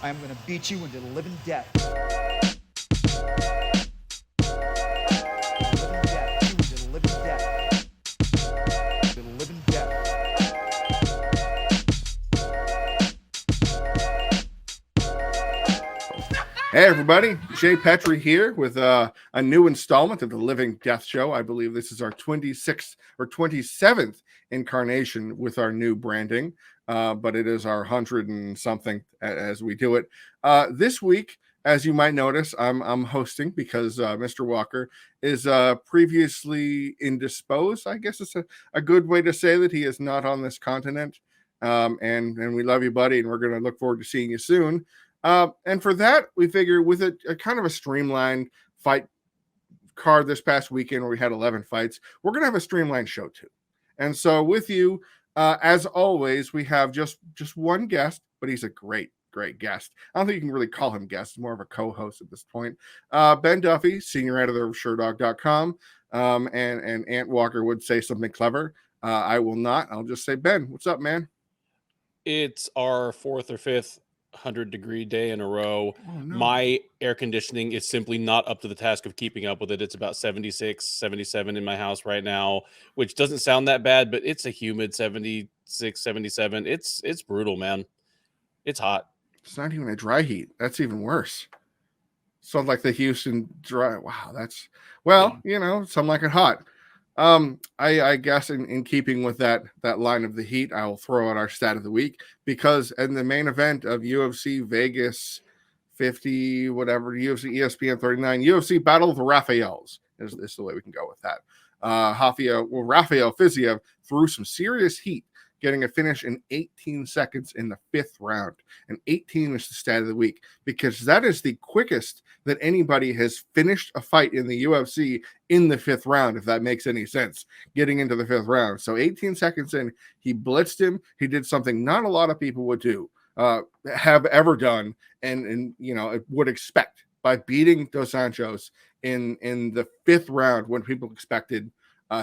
I am going to beat you into the living death. Hey everybody, Jay Petrie here with a new installment of the Living Death Show. I believe this is our 26th or 27th incarnation with our new branding, but it is our 100 and something as we do it. This week, as you might notice, I'm hosting because Mr. Walker is previously indisposed. I guess it's a good way to say that he is not on this continent. And we love you, buddy, and we're going to look forward to seeing you soon. And for that, we figure with a kind of a streamlined fight card this past weekend where we had 11 fights, we're going to have a streamlined show too. And so with you, as always, we have just one guest, but he's a great guest. I don't think you can really call him guest. He's more of a co-host at this point. Ben Duffy, senior editor of SureDog.com. And Ant Walker would say something clever. I will not. I'll just say, Ben, what's up, man? It's our fourth or fifth 100-degree day in a row. Oh, no. My air conditioning is simply not up to the task of keeping up with it. It's about 76, 77 in my house right now, which doesn't sound that bad, but it's a humid 76, 77. It's brutal, man. It's hot. It's not even a dry heat. That's even worse. So like the Houston dry. Wow, that's some like it hot. I guess in keeping with that line of the heat, I will throw out our stat of the week because in the main event of UFC Vegas 50, whatever, UFC ESPN 39, UFC Battle of the Rafaels is the way we can go with that. Rafael Fiziev threw some serious heat, getting a finish in 18 seconds in the 5th round. And 18 is the stat of the week because that is the quickest that anybody has finished a fight in the UFC in the 5th round, if that makes any sense, getting into the 5th round. So 18 seconds in, he blitzed him. He did something not a lot of people would do, have ever done, and would expect by beating Dos Anjos in the 5th round when people expected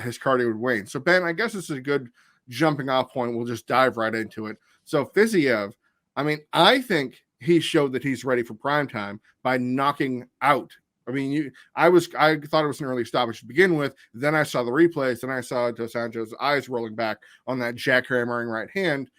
his cardio would wane. So, Ben, I guess this is a good jumping off point. We'll just dive right into it. So Fiziev, I think he showed that he's ready for prime time by knocking out. I thought it was an early stoppage to begin with. Then I saw the replays. Then I saw Dos Anjos' eyes rolling back on that jackhammering right hand.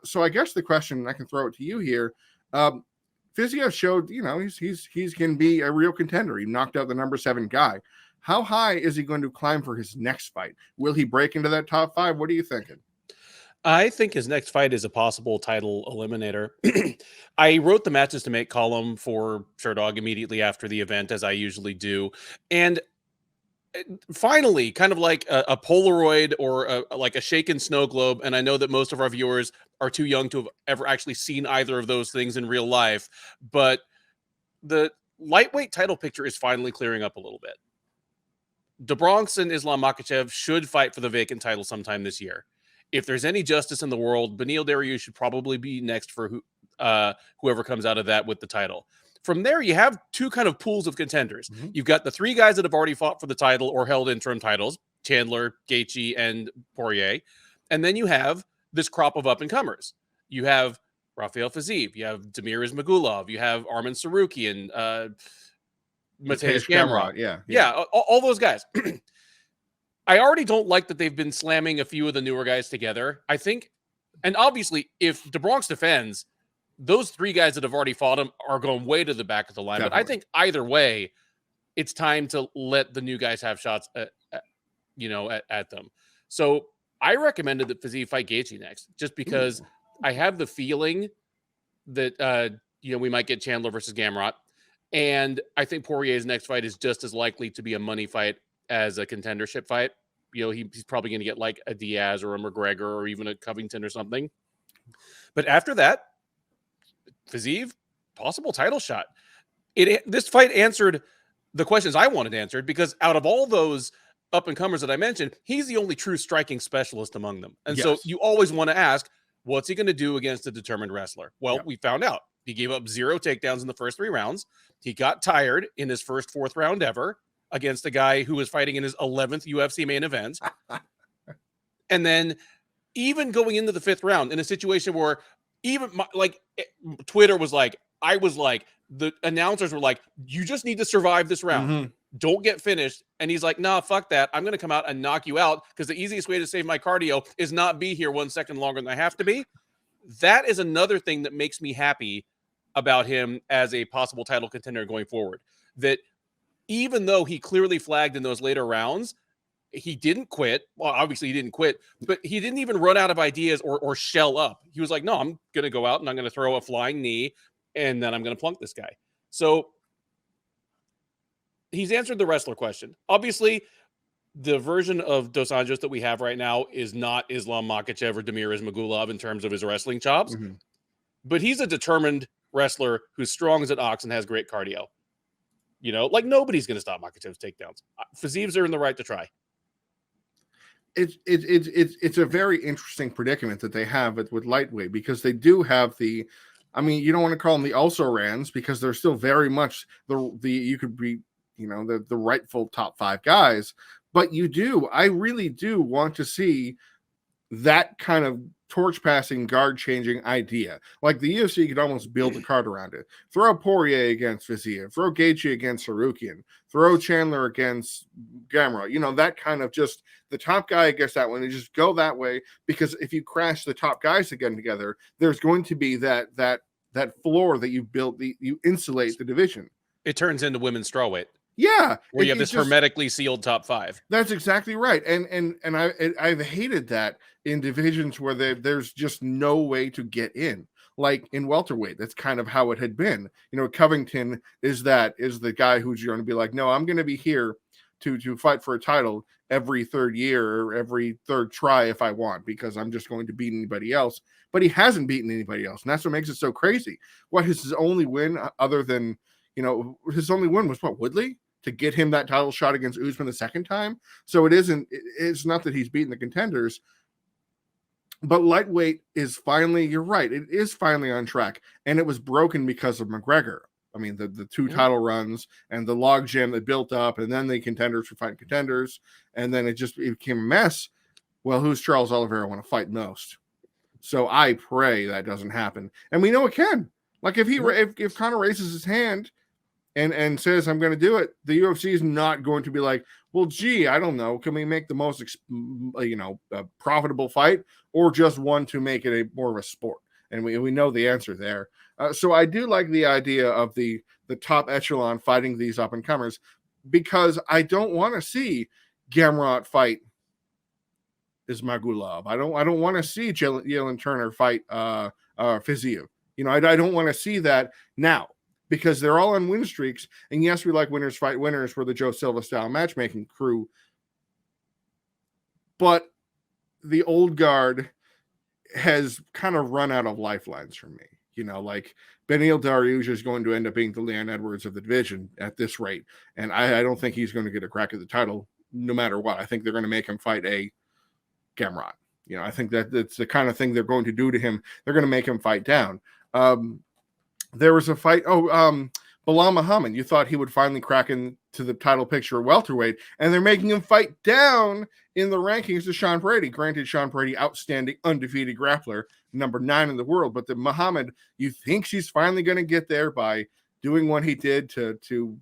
So I guess the question, I can throw it to you here. Fiziev showed, he's going to be a real contender. He knocked out the number 7 guy. How high is he going to climb for his next fight? Will he break into that top 5? What are you thinking? I think his next fight is a possible title eliminator. I wrote the matches to make column for SureDog immediately after the event, as I usually do. And finally, kind of like a Polaroid or like a shaken snow globe. And I know that most of our viewers are too young to have ever actually seen either of those things in real life. But the lightweight title picture is finally clearing up a little bit. The Bronx and Islam Makhachev should fight for the vacant title sometime this year. If there's any justice in the world, Beneil Dariush should probably be next for whoever comes out of that with the title. From there, you have two kind of pools of contenders. Mm-hmm. You've got the 3 guys that have already fought for the title or held interim titles, Chandler, Gaethje, and Poirier. And then you have this crop of up-and-comers. You have Rafael Fiziev, you have Damir Ismagulov, you have Armen Sarukian, Mateusz Gamrot. Yeah, all those guys. I already don't like that they've been slamming a few of the newer guys together. I think, and obviously, if the Bronx defends, those 3 guys that have already fought him are going way to the back of the line. Definitely. But I think either way, it's time to let the new guys have shots at them. So I recommended that Fiziev fight Gaethje next, just because I have the feeling that we might get Chandler versus Gamrot. And I think Poirier's next fight is just as likely to be a money fight as a contendership fight. He's probably going to get like a Diaz or a McGregor or even a Covington or something. But after that, Fiziev, possible title shot. This fight answered the questions I wanted answered because out of all those up-and-comers that I mentioned, he's the only true striking specialist among them. And so you always want to ask, what's he going to do against a determined wrestler? Well, we found out. He gave up 0 takedowns in the first 3 rounds. He got tired in his first 4th round ever against a guy who was fighting in his 11th UFC main event. And then even going into the 5th round in a situation where even Twitter was like, I was like, the announcers were like, you just need to survive this round. Mm-hmm. Don't get finished. And he's like, nah, fuck that. I'm going to come out and knock you out because the easiest way to save my cardio is not be here 1 second longer than I have to be. That is another thing that makes me happy about him as a possible title contender going forward. That even though he clearly flagged in those later rounds, he didn't quit. Well, obviously he didn't quit, but he didn't even run out of ideas or shell up. He was like, no, I'm going to go out and I'm going to throw a flying knee and then I'm going to plunk this guy. So he's answered the wrestler question. Obviously, the version of Dos Anjos that we have right now is not Islam Makhachev or Damir Ismagulov in terms of his wrestling chops, but he's a determined wrestler who's strong as an ox and has great cardio. You know, like nobody's going to stop Makhachev's takedowns. Fiziev's are in the right to try. It's a very interesting predicament that they have with lightweight, because they do have the, I mean, you don't want to call them the also-rans because they're still very much the you could be, you know, the rightful top 5 guys, but I really do want to see that kind of torch passing, guard changing idea. Like the UFC could almost build a card around it. Throw Poirier against Fiziev, throw Gaethje against Sarukian, throw Chandler against Gamrot. You know, that kind of just the top guy against that one, and just go that way. Because if you crash the top guys again together, there's going to be that floor that you built, you insulate the division. It turns into women's strawweight. Yeah, where you have this hermetically sealed top 5. That's exactly right, and I've hated that in divisions where there's just no way to get in. Like in welterweight, that's kind of how it had been. You know, Covington is the guy who's going to be like, no, I'm going to be here to fight for a title every third year or every third try if I want, because I'm just going to beat anybody else. But he hasn't beaten anybody else, and that's what makes it so crazy. What is his only win other than, you know, his only win was what, Woodley? To get him that title shot against Usman the second time. So it's not that he's beaten the contenders, but lightweight is finally, you're right, it is finally on track. And it was broken because of McGregor. I mean, the 2 title runs and the logjam that built up, and then the contenders were fighting contenders, and then it became a mess. Well, who's Charles Oliveira want to fight most? So I pray that doesn't happen. And we know it can. Like if Conor raises his hand and says, I'm going to do it, the UFC is not going to be like, well, gee, I don't know. Can we make the most, profitable fight, or just one to make it more of a sport? And we know the answer there. So I do like the idea of the top echelon fighting these up and comers, because I don't want to see Gamrot fight Ismagulov. I don't want to see Jalen Turner fight Fiziev. You know, I don't want to see that now, because they're all on win streaks. And yes, we like winners fight winners for the Joe Silva style matchmaking crew. But the old guard has kind of run out of lifelines for me. You know, like Beneil Dariush is going to end up being the Leon Edwards of the division at this rate. And I don't think he's going to get a crack at the title no matter what. I think they're going to make him fight a Gamrot. You know, I think that's the kind of thing they're going to do to him. They're going to make him fight down. There was a fight. Bilal Muhammad. You thought he would finally crack into the title picture at welterweight, and they're making him fight down in the rankings to Sean Brady. Granted, Sean Brady, outstanding, undefeated grappler, number 9 in the world. But the Muhammad, you think she's finally going to get there by doing what he did to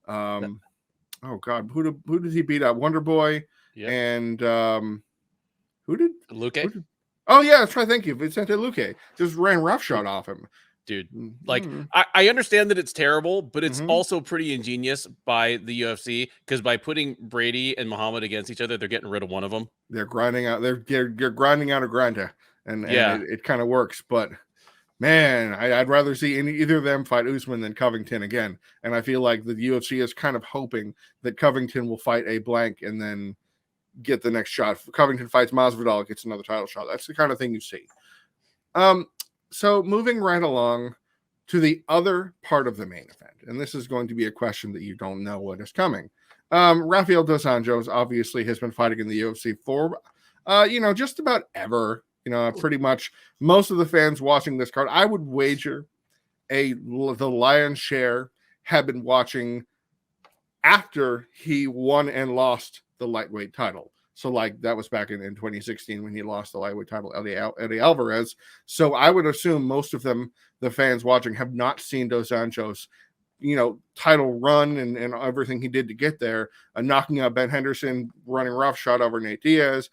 oh God, who did he beat up? Wonder Boy, and who did Luque? Oh, yeah, that's right. Thank you. Vicente Luque just ran roughshod off him. Dude, like, I understand that it's terrible, but it's also pretty ingenious by the UFC, because by putting Brady and Muhammad against each other, they're getting rid of one of them. They're grinding out. They're grinding out a grinder, and it kind of works. But man, I'd rather see either of them fight Usman than Covington again. And I feel like the UFC is kind of hoping that Covington will fight a blank and then get the next shot. If Covington fights Masvidal, gets another title shot. That's the kind of thing you see. So moving right along to the other part of the main event, and this is going to be a question that you don't know what is coming. Rafael dos Anjos obviously has been fighting in the UFC for, just about ever. You know, pretty much most of the fans watching this card, I would wager the lion's share have been watching after he won and lost the lightweight title. So like that was back in 2016 when he lost the lightweight title, Eddie Alvarez. So I would assume most of them, the fans watching, have not seen Dos Anjos, title run and everything he did to get there, knocking out Ben Henderson, running roughshod over Nate Diaz,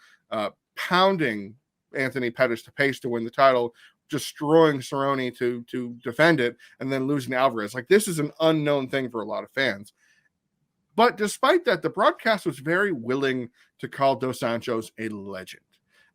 pounding Anthony Pettis to pace to win the title, destroying Cerrone to defend it, and then losing to Alvarez. Like, this is an unknown thing for a lot of fans. But despite that, the broadcast was very willing to call Dos Anjos a legend.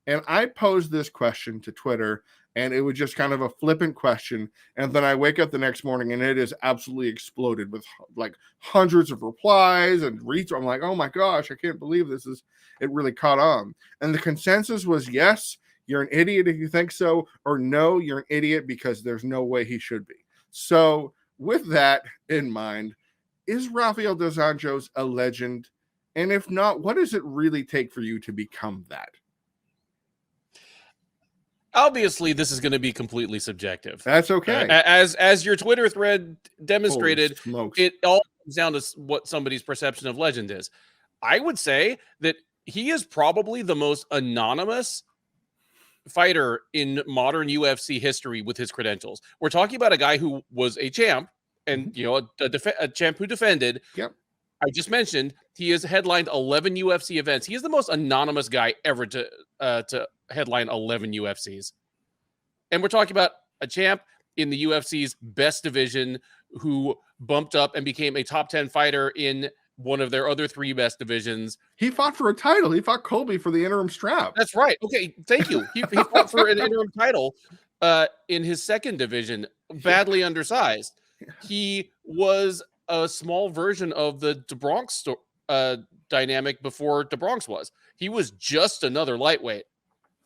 And I posed this question to Twitter, and it was just kind of a flippant question. And then I wake up the next morning, and it is absolutely exploded with like hundreds of replies and reach. I'm like, oh my gosh, I can't believe it really caught on. And the consensus was, yes, you're an idiot if you think so, or no, you're an idiot because there's no way he should be. So with that in mind, is Rafael dos Anjos a legend? And if not, what does it really take for you to become that? Obviously, this is going to be completely subjective. That's okay. As your Twitter thread demonstrated, it all comes down to what somebody's perception of legend is. I would say that he is probably the most anonymous fighter in modern UFC history with his credentials. We're talking about a guy who was a champ, and a champ who defended. Yep. I just mentioned he has headlined 11 UFC events. He is the most anonymous guy ever to headline 11 UFCs. And we're talking about a champ in the UFC's best division who bumped up and became a top 10 fighter in one of their other 3 best divisions. He fought for a title. He fought Colby for the interim strap. That's right. Okay, thank you. He fought for an interim title in his second division, badly undersized. He was a small version of the DeBronx dynamic before DeBronx was. He was just another lightweight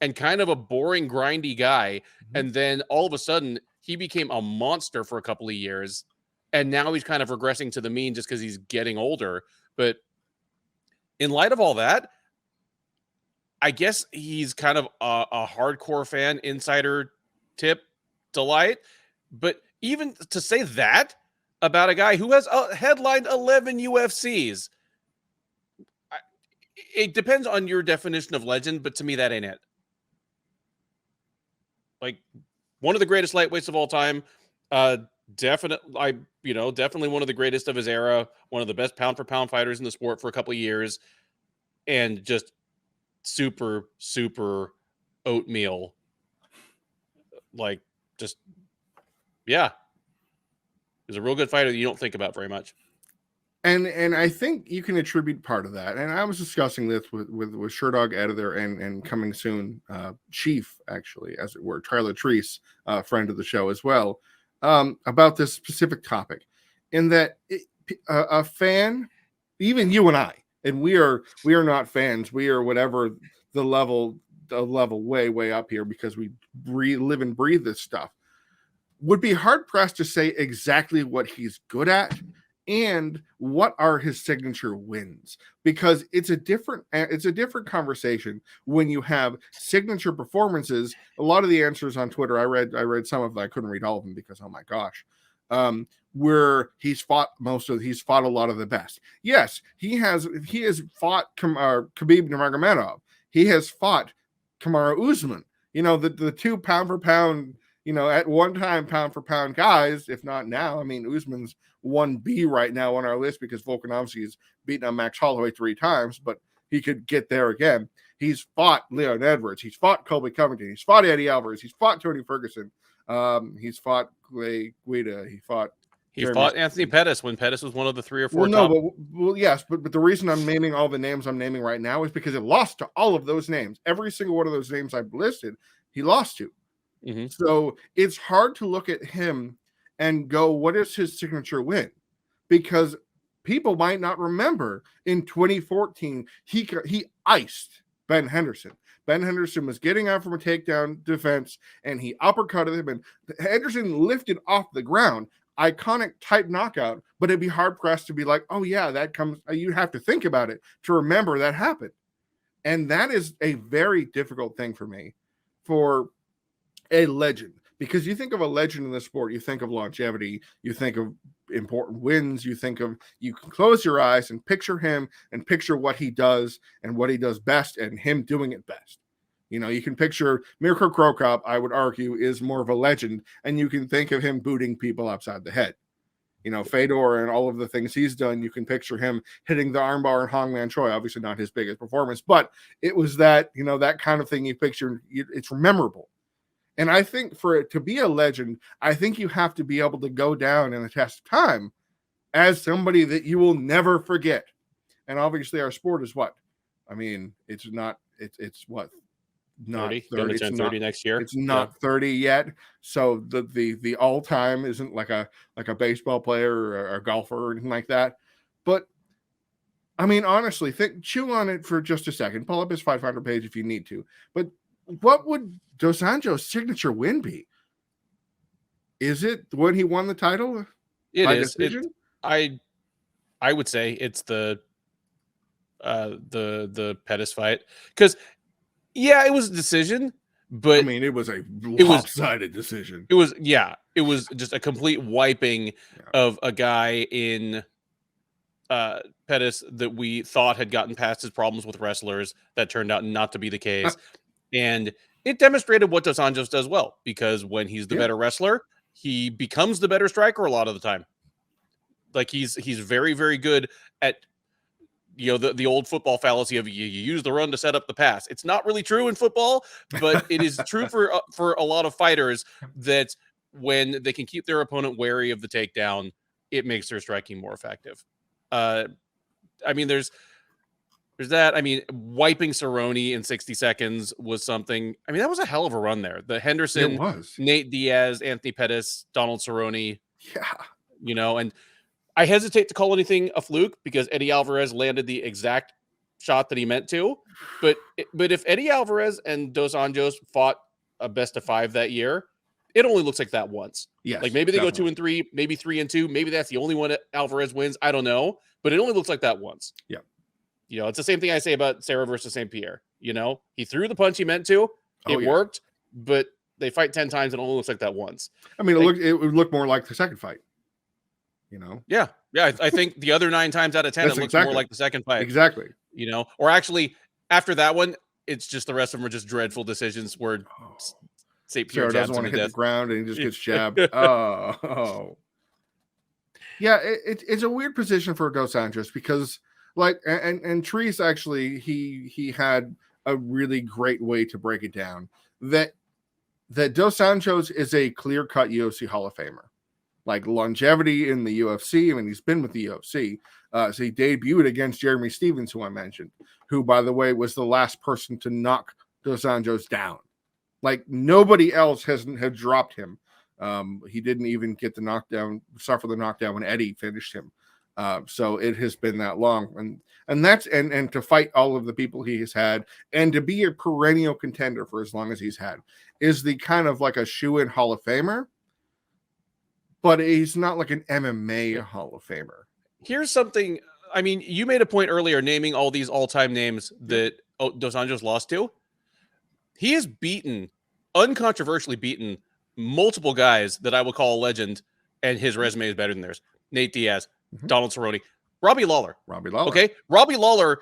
and kind of a boring, grindy guy. And then all of a sudden, he became a monster for a couple of years. And now he's kind of regressing to the mean just because he's getting older. But in light of all that, I guess he's kind of a hardcore fan, insider tip delight. But even to say that about a guy who has headlined 11 UFCs, it depends on your definition of legend, but to me, that ain't it. Like, one of the greatest lightweights of all time, definitely one of the greatest of his era, one of the best pound for pound fighters in the sport for a couple of years, and just super, super oatmeal. Like, just, yeah. He's a real good fighter that you don't think about very much. And I think you can attribute part of that. And I was discussing this with Sherdog editor and coming soon, chief, actually, as it were, Tyler Treese, friend of the show as well, about this specific topic. In that a fan, even you and I, and we are not fans. We are whatever the level way up here because we live and breathe this stuff. Would be hard pressed to say exactly what he's good at and what are his signature wins, because it's a different conversation when you have signature performances. A lot of the answers on Twitter, I read some of them. I couldn't read all of them because, oh my gosh, where he's fought a lot of the best. Yes, he has fought Khabib Nurmagomedov. He has fought Kamaru Usman. The 2 pound for pound, at one time pound for pound guys, if not now. I mean, Usman's 1B right now on our list because Volkanovski has beaten on Max Holloway 3 times, but he could get there again. He's fought Leon Edwards. He's fought Colby Covington. He's fought Eddie Alvarez. He's fought Tony Ferguson. He's fought Clay Guida. He fought Anthony Pettis when Pettis was one of the 3 or 4 yes, but the reason I'm naming all the names I'm naming right now is because it lost to all of those names. Every single one of those names I've listed, he lost to. Mm-hmm. So it's hard to look at him and go, what is his signature win? Because people might not remember in 2014, he iced Ben Henderson. Ben Henderson was getting out from a takedown defense and he uppercutted him and Henderson lifted off the ground. Iconic type knockout, but it'd be hard pressed to be like, oh yeah, that comes, you have to think about it to remember that happened. And that is a very difficult thing for me for a legend, because you think of a legend in the sport, you think of longevity, you think of important wins, you can close your eyes and picture him and picture what he does and what he does best and him doing it best. You can picture Mirko Cro Cop, I would argue, is more of a legend, and you can think of him booting people upside the head. Fedor and all of the things he's done, you can picture him hitting the armbar and Hongman Choi, obviously not his biggest performance, but it was that, that kind of thing you picture. It's memorable. And I think for it to be a legend, I think you have to be able to go down in the test of time as somebody that you will never forget. And obviously our sport is what? I mean, it's what? Not 30. 30. It's 30 next year. It's not 30 yet. So the all-time isn't like a baseball player or a golfer or anything like that. But I mean, honestly, chew on it for just a second. Pull up his 500 page if you need to. But what would Dos Anjos' signature win be? Is it when he won the title? It is. I would say it's the Pettis fight, because yeah, it was a decision, but I mean, it was a lopsided decision. It was just a complete wiping of a guy in Pettis that we thought had gotten past his problems with wrestlers. That turned out not to be the case. And it demonstrated what Dos Anjos does well, because when he's the better wrestler, he becomes the better striker a lot of the time. Like he's very, very good at, the old football fallacy of you use the run to set up the pass. It's not really true in football, but it is true for a lot of fighters, that when they can keep their opponent wary of the takedown, it makes their striking more effective. I mean, there's that. I mean, wiping Cerrone in 60 seconds was something. I mean, that was a hell of a run there. The Henderson, Nate Diaz, Anthony Pettis, Donald Cerrone. Yeah. And I hesitate to call anything a fluke, because Eddie Alvarez landed the exact shot that he meant to. But if Eddie Alvarez and Dos Anjos fought a best of 5 that year, it only looks like that once. Yes, like maybe they go 2-3, maybe 3-2, maybe that's the only one that Alvarez wins. I don't know, but it only looks like that once. Yeah. It's the same thing I say about Serra versus St. Pierre. He threw the punch he meant to. It worked, but they fight 10 times and it only looks like that once. I mean, it would look more like the second fight. Yeah. I think the other 9 times out of 10, it looks more like the second fight. Exactly. Or actually, after that one, it's just the rest of them are just dreadful decisions where St. Pierre doesn't want to hit the ground and he just gets jabbed. Yeah, it's a weird position for Dos Anjos, because and Treese actually he had a really great way to break it down, that Dos Anjos is a clear-cut UFC Hall of Famer. Like longevity in the UFC. I mean, he's been with the UFC. So he debuted against Jeremy Stevens, who I mentioned, who, by the way, was the last person to knock Dos Anjos down. Like nobody else had dropped him. He didn't even get suffer the knockdown when Eddie finished him. So it has been that long, and that's and to fight all of the people he has had, and to be a perennial contender for as long as he's had, is the kind of like a shoe-in Hall of Famer. But he's not like an MMA Hall of Famer. Here's something. I mean, you made a point earlier naming all these all-time names that Dos Anjos lost to. He has uncontroversially beaten multiple guys that I will call a legend, and his resume is better than theirs. Nate Diaz, Donald Cerrone, Robbie Lawler. Okay? Robbie Lawler,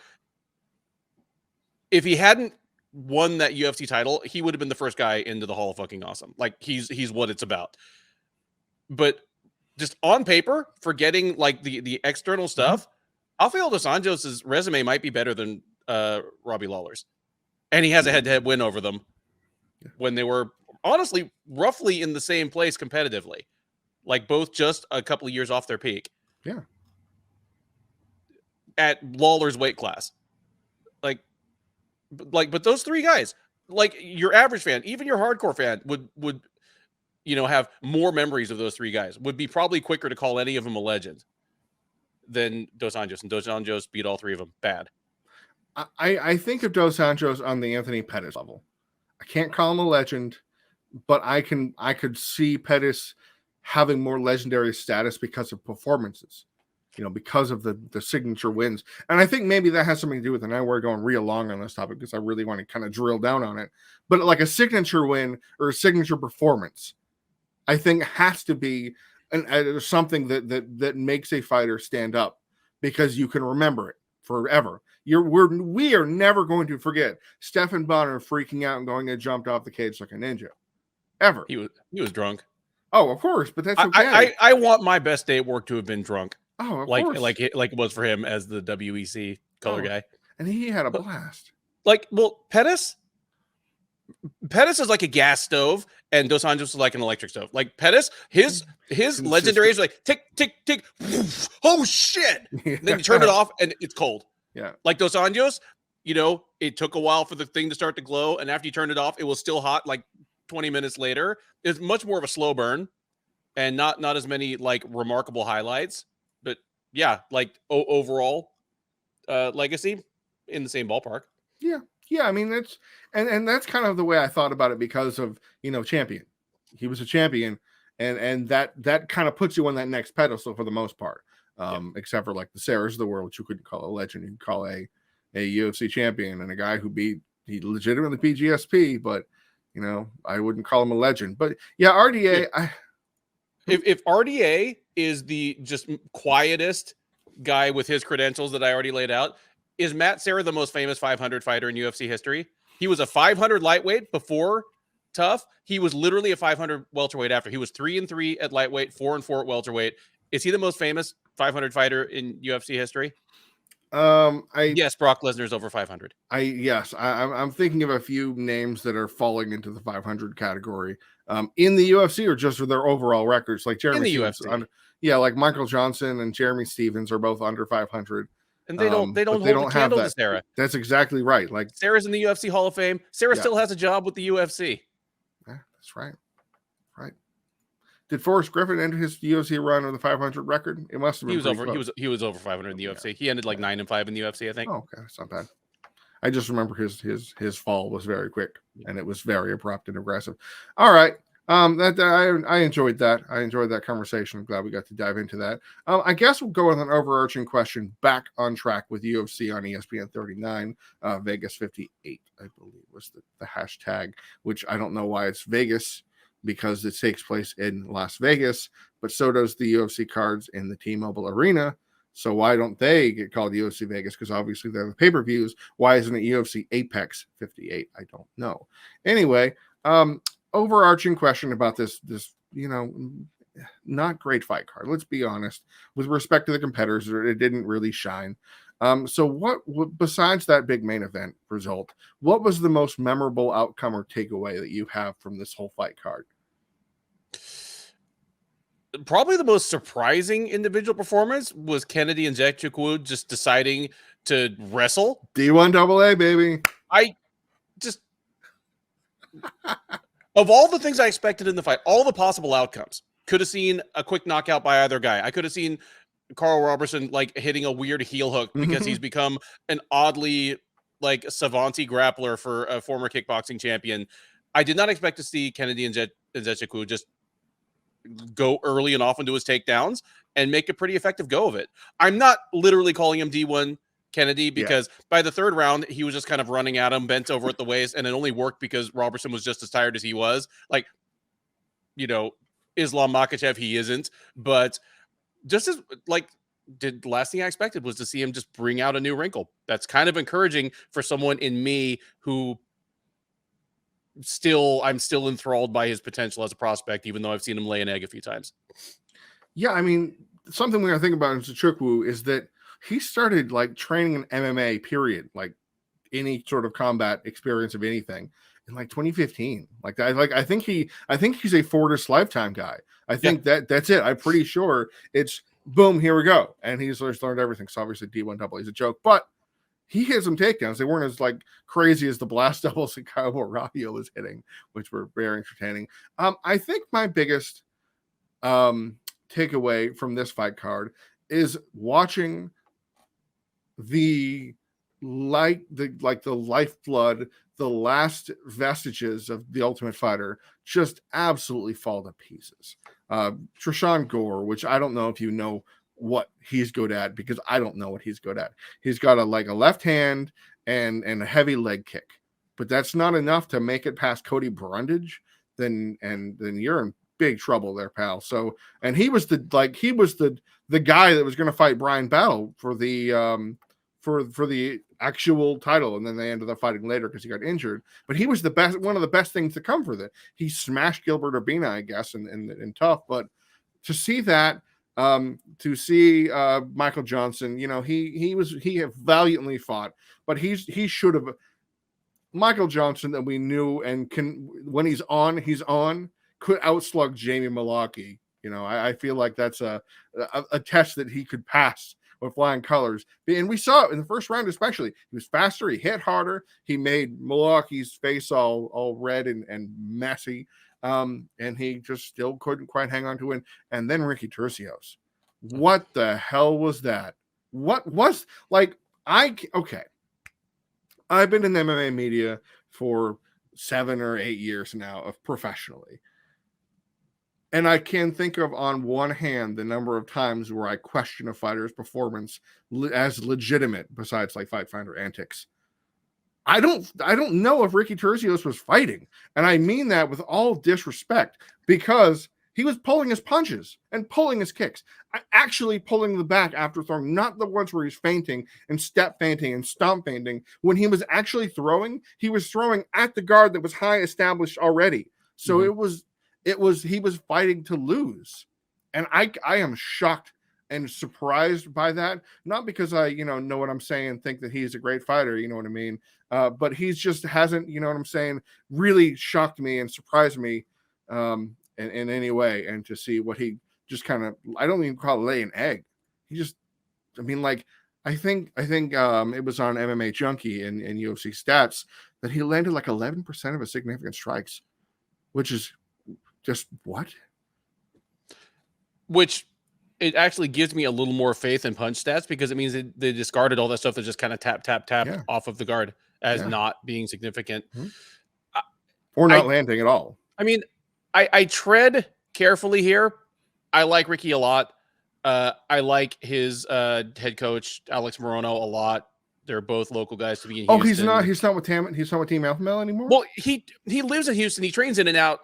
if he hadn't won that UFC title, he would have been the first guy into the Hall of fucking Awesome. Like, he's what it's about. But just on paper, forgetting like the external stuff, Rafael dos Anjos' resume might be better than Robbie Lawler's. And he has a head-to-head win over them when they were honestly roughly in the same place competitively. Like both just a couple of years off their peak. Yeah. At Lawler's weight class. But those 3 guys, like your average fan, even your hardcore fan would have more memories of those 3 guys, would be probably quicker to call any of them a legend than Dos Anjos. And Dos Anjos beat all 3 of them bad. I think of Dos Anjos on the Anthony Pettis level. I can't call him a legend, but I could see Pettis having more legendary status because of performances, because of the signature wins. And I think maybe that has something to do with it. Now we're going real long on this topic because I really want to kind of drill down on it. But like a signature win or a signature performance, I think has to be and something that makes a fighter stand up because you can remember it forever. We are never going to forget Stephan Bonner freaking out and going and jumped off the cage like a ninja. Ever. He was drunk. Oh, of course, but that's okay. I want my best day at work to have been drunk. Oh, of course. Like it was for him as the WEC color guy. And he had a blast. Pettis is like a gas stove, and Dos Anjos is like an electric stove. Like Pettis, his legendary is like tick, tick, tick. Oh shit! Yeah. Then you turn it off and it's cold. Yeah. Like Dos Anjos, it took a while for the thing to start to glow, and after you turned it off, it was still hot. Like 20 minutes later, it's much more of a slow burn, and not as many like remarkable highlights. But yeah, like overall, legacy in the same ballpark. Yeah. Yeah, I mean that's and that's kind of the way I thought about it because of champion. He was a champion, and that kind of puts you on that next pedestal for the most part. Except for like the Serras of the world, which you couldn't call a legend, you could call a UFC champion and a guy who he legitimately beat GSP, but I wouldn't call him a legend. But yeah, RDA. Yeah. If RDA is the just quietest guy with his credentials that I already laid out, is Matt Serra the most famous 500 fighter in UFC history? He was a 500 lightweight before Tough. He was literally a 500 welterweight after. He was 3-3 at lightweight, 4-4 at welterweight. Is he the most famous 500 fighter in UFC history? Yes, Brock Lesnar's over 500. I'm thinking of a few names that are falling into the 500 category in the UFC or just for their overall records, like Jeremy in the Stevens, UFC. Like Michael Johnson and Jeremy Stevens are both under 500. And they don't hold the candle to Serra. That's exactly right. Like Serra's in the UFC Hall of Fame. Serra still has a job with the UFC. Yeah, that's right. Right. Did Forrest Griffin end his UFC run with the 500 record? It must have been. He was over 500 in the UFC. He ended like 9-5 in the UFC, I think. Oh, okay, that's not bad. I just remember his fall was very quick and it was very abrupt and aggressive. All right. I enjoyed that. I enjoyed that conversation. I'm glad we got to dive into that. I guess we'll go with an overarching question back on track with UFC on ESPN 39, Vegas 58, I believe was the hashtag, which I don't know why it's Vegas because it takes place in Las Vegas, but so does the UFC cards in the T-Mobile Arena. So why don't they get called UFC Vegas? Because obviously they're the pay-per-views. Why isn't it UFC Apex 58? I don't know. Anyway, overarching question about this not great fight card. Let's be honest. With respect to the competitors, it didn't really shine. So what besides that big main event result, what was the most memorable outcome or takeaway that you have from this whole fight card? Probably the most surprising individual performance was Kennedy and Nzechukwu just deciding to wrestle. D1AA, baby. Of all the things I expected in the fight, all the possible outcomes, could have seen a quick knockout by either guy. I could have seen Carl Robertson like hitting a weird heel hook because he's become an oddly like savanty grappler for a former kickboxing champion. I did not expect to see Kennedy and Nzechukwu just go early and often to his takedowns and make a pretty effective go of it. I'm not literally calling him D1 Kennedy because by the third round, he was just kind of running at him, bent over at the waist, and it only worked because Robertson was just as tired as he was. Like, Islam Makhachev, he isn't, but just as the last thing I expected was to see him just bring out a new wrinkle. That's kind of encouraging for someone in me who I'm still enthralled by his potential as a prospect, even though I've seen him lay an egg a few times. Yeah, I mean, something we are thinking about in Nzechukwu is that he started like training in MMA, period, like any sort of combat experience of anything in like 2015. I think he's a Fortis lifetime guy. I think that's it. I'm pretty sure it's boom, here we go. And he's just learned everything. So obviously D1AA is a joke, but he hit some takedowns. They weren't as like crazy as the blast doubles that Caio Borralho was hitting, which were very entertaining. I think my biggest takeaway from this fight card is watching the lifeblood, the last vestiges of the Ultimate Fighter just absolutely fall to pieces. Trishan Gore, which I don't know if you know what he's good at, because I don't know what he's good at. He's got a left hand and a heavy leg kick, but that's not enough to make it past Cody Brundage. Then you're in big trouble there, pal. So, and he was the guy that was going to fight Brian Battle for the for the actual title, and then they ended up fighting later because he got injured. But he was one of the best things to come for that. He smashed Gilbert Urbina, I guess, in tough. But to see that, to see Michael Johnson, he have valiantly fought, but he should have. Michael Johnson that we knew and can, when he's on, could outslug Jamie Mullarkey. I feel like that's a test that he could pass with flying colors. And we saw it in the first round, especially. He was faster, he hit harder, he made Mullarkey's face all red and messy. And he just still couldn't quite hang on to it. And then Ricky Turcios. What the hell was that? What was okay. I've been in the MMA media for 7 or 8 years now of professionally. And I can think of on one hand the number of times where I question a fighter's performance as legitimate, besides like Fight Finder antics. I don't know if Ricky Turcios was fighting. And I mean that with all disrespect, because he was pulling his punches and pulling his kicks. Actually pulling the back after throwing, not the ones where he's feinting and step feinting and stomp feinting. When he was actually throwing, he was throwing at the guard that was high established already. So he was fighting to lose. And I am shocked and surprised by that. Not because I, know what I'm saying and think that he's a great fighter, you know what I mean? But he's just hasn't, you know what I'm saying, really shocked me and surprised me in any way. And to see what he just kind of, I don't even call it lay an egg. He just, I think it was on MMA Junkie and UFC Stats that he landed like 11% of his significant strikes, which is just what? Which it actually gives me a little more faith in punch stats, because it means they discarded all that stuff that just kind of tap off of the guard as not being significant. Or not landing at all. I mean, I tread carefully here. I like Ricky a lot. I like his head coach, Alex Morono, a lot. They're both local guys to be in Houston. He's not with Team Alpha Male anymore? Well, he lives in Houston. He trains in and out,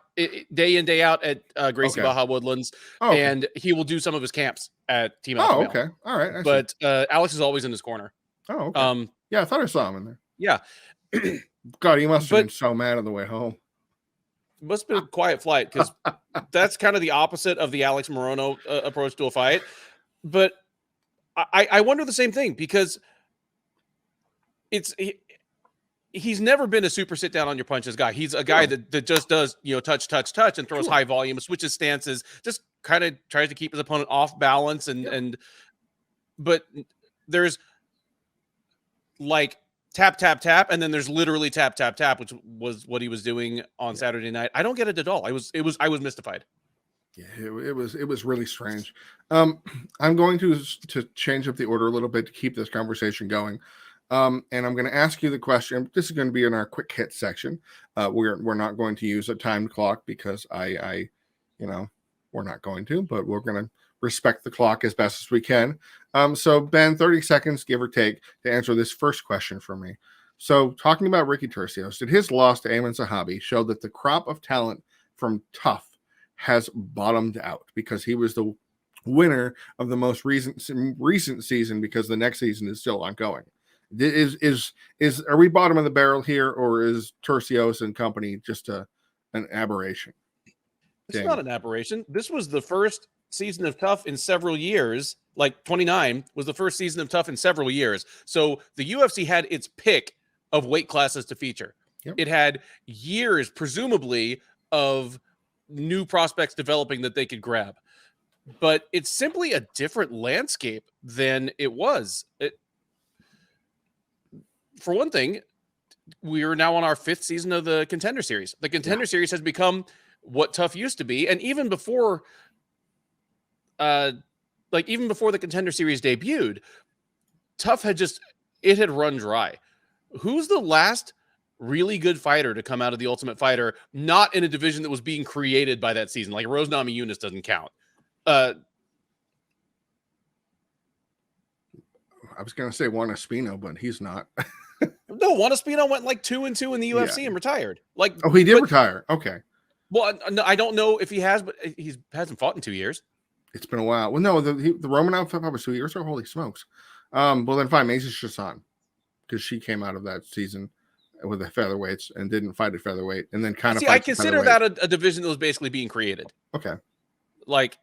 day in, day out at Gracie Baja Woodlands. And he will do some of his camps at Team Alpha Male. Okay. All right. But Alex is always in his corner. Oh, okay. Yeah, I thought I saw him in there. Yeah. God, he must have been so mad on the way home. Must have been a quiet flight, because that's kind of the opposite of the Alex Morono approach to a fight. But I wonder the same thing, because he's never been a super sit down on your punches guy. He's a guy that just does, touch and throws high volume, switches stances, just kind of tries to keep his opponent off balance. But there's like tap, and then there's literally tap, which was what he was doing on Saturday night. I don't get it at all. I was mystified. Yeah, it was really strange. I'm going to change up the order a little bit to keep this conversation going. And I'm going to ask you the question. This is going to be in our quick hit section. We're not going to use a timed clock, because we're not going to, but we're going to respect the clock as best as we can. So Ben, 30 seconds, give or take, to answer this first question for me. So talking about Ricky Turcios, did his loss to Ayman Zahabi show that the crop of talent from Tough has bottomed out, because he was the winner of the most recent season, because the next season is still ongoing? Are we bottom of the barrel here, or is Turcios and company just an aberration? It's not an aberration. This was the first season of Tough in several years. Like 29 was the first season of Tough in several years. So the UFC had its pick of weight classes to feature. Yep. It had years, presumably, of new prospects developing that they could grab. But it's simply a different landscape than it was. For one thing, we are now on our 5th season of the Contender Series. The Contender Series has become what Tough used to be. And even before the Contender Series debuted, Tough had run dry. Who's the last really good fighter to come out of the Ultimate Fighter, not in a division that was being created by that season? Like Rose Namajunas doesn't count. I was going to say Juan Espino, but he's not. No, Juan Espino went like 2-2 in the UFC and retired. He did retire. Okay. Well, no, I don't know if he has, but he hasn't fought in 2 years. It's been a while. Well, no, the Romanov fight was 2 years ago. Holy smokes! Well, then fine, Macy Chiasson, because she came out of that season with the featherweights and didn't fight at featherweight, and then kind of. See, I consider that a division that was basically being created. Okay. Like,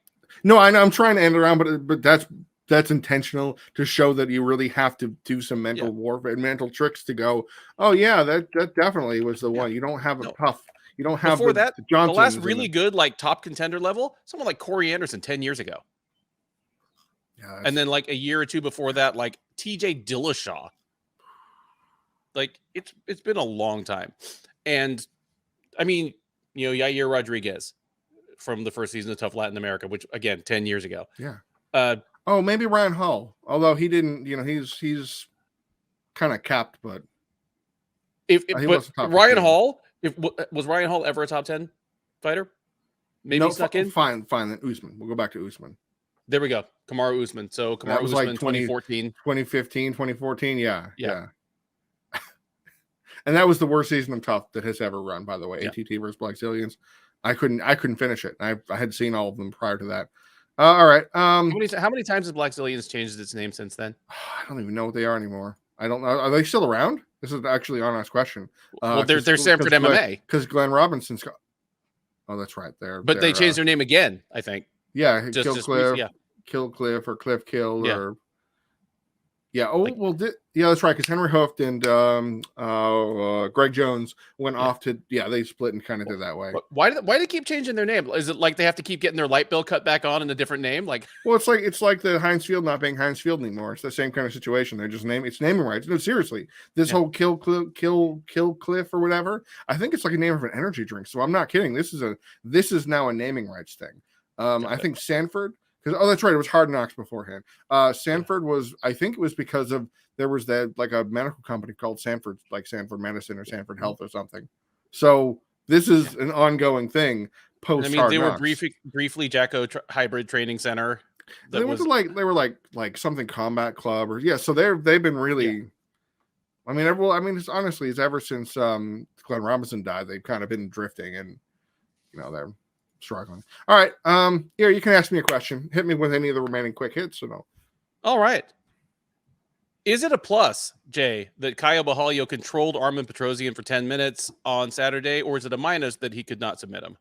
no, I know I'm trying to end around, but that's intentional to show that you really have to do some mental warfare and mental tricks to go. Oh yeah, that definitely was the one. You don't have a tough. You don't have before that. The last Johnsons really good like top contender level, someone like Corey Anderson 10 years ago. Yeah, and then like a year or two before that, like TJ Dillashaw. Like it's been a long time. And I mean, you know, Yair Rodriguez from the first season of Tough Latin America, which again, 10 years ago. Yeah. Oh, maybe Ryan Hall. Although he didn't, you know, he's kind of capped, but Ryan Hall, was Ryan Hall ever a top 10 fighter? Maybe he snuck in. Fine. Then Usman. We'll go back to Usman. There we go. Kamaru Usman. So Kamaru Usman, like 2014. 2015, 2014. Yeah. And that was the worst season of Tough that has ever run, by the way. ATT versus Black Zillions. I couldn't finish it. I had seen all of them prior to that. All right. How many times has Black Zillions changed its name since then? I don't even know what they are anymore. I don't know. Are they still around? This is actually an honest question. Well, they're Sanford MMA. Because Glenn Robinson's got... Oh, that's right. But they changed their name again, I think. Yeah, Kill Cliff or Cliff Kill or... Yeah. Oh, like, well, that's right. Because Henry Hooft and Greg Jones went off to they split and kind of did that way. Why do they keep changing their name? Is it like they have to keep getting their light bill cut back on in a different name? Like, well, it's like the Heinz Field not being Heinz Field anymore. It's the same kind of situation. They're just naming rights. No, seriously, this whole Kill Cliff or whatever. I think it's like a name of an energy drink. So I'm not kidding. This is now a naming rights thing. I think Sanford. Because that's right, it was Hard Knocks beforehand. Sanford was, I think it was because of there was that like a medical company called Sanford, like Sanford Medicine or Sanford Health or something. So this is an ongoing thing. Post, I mean, they were briefly Jacko Hybrid Training Center. They were like something Combat Club or So they've been really. Yeah. I mean, it's honestly, it's ever since Glenn Robinson died, they've kind of been drifting, and they're struggling. All right. Here, you can ask me a question. Hit me with any of the remaining quick hits or no. All right. Is it a plus, Jay, that Caio Borralho controlled Armen Petrosyan for 10 minutes on Saturday, or is it a minus that he could not submit him?